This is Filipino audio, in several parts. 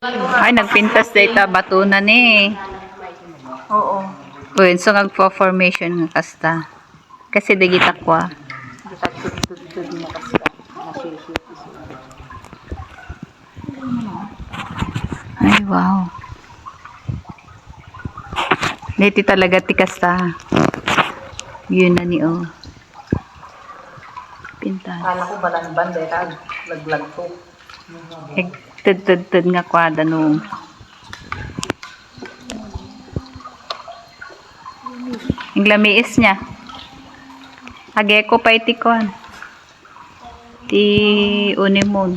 Ay, nagpintas data batunan eh. Oo. Uy, so nagpo-formation nga kasta. Kasi digita kwa. Tud na kasi. Nasisip. Ay, wow. Dito talaga ti kasta. Yun na ni oh. Pintas. Kala ko balan-ban dahil laglag to. Tud nga kwa danong. Ang lamiis niya. Ageko pa iti kon. Ti unimon.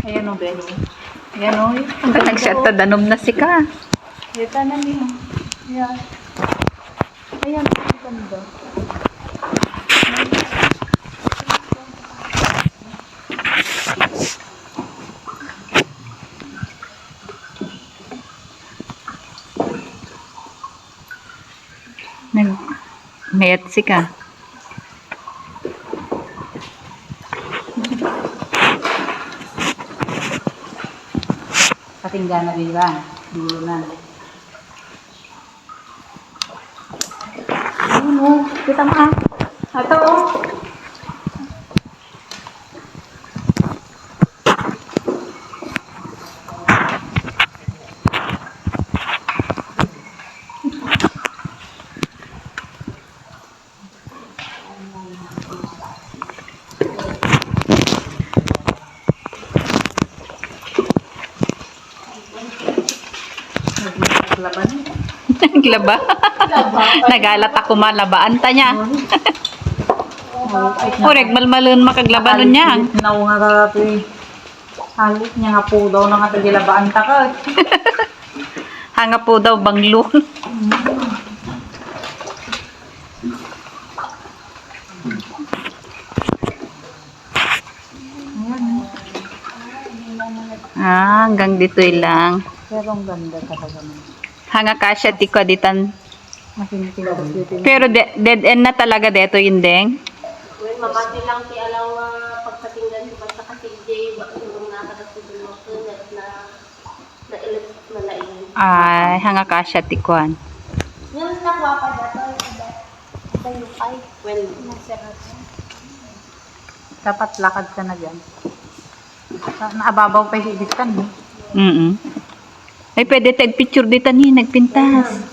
Ayan o, Beno. Ayan o. Nagsiyata danom na si ka. Ito na niyo. Ayan. Ayan, ang ganda. Mayat si ka. Patinggan na din ba? Dulo na. Ayun o. Kita mo ah. Ito o. Naglaban. Naglaba. Nagalat ako malabaan ta niya. Kurek malmalun makaglabanon niya. Na nga dati. Halit niya nga po daw na nga tagilabaan ta ka. Hanga po daw banglo. Hanggang dito lang. Pero ang ganda talaga naman. Hanga kasya tiko ditan. Masinitilaw dito. Pero dead end na talaga dito yung deng. Well, mabati lang ti alaw pagpatinggan ko basta kasi Jay yung nakakasusun mo ko na ilit malain. Ay, hanga kasya tikuan. Yung nakuha pa dato yung ay well nasarap. Dapat lakad ka na dyan. Naababaw pa yung ibitan mo. Ay, pwede tag picture dito ni nagpintas.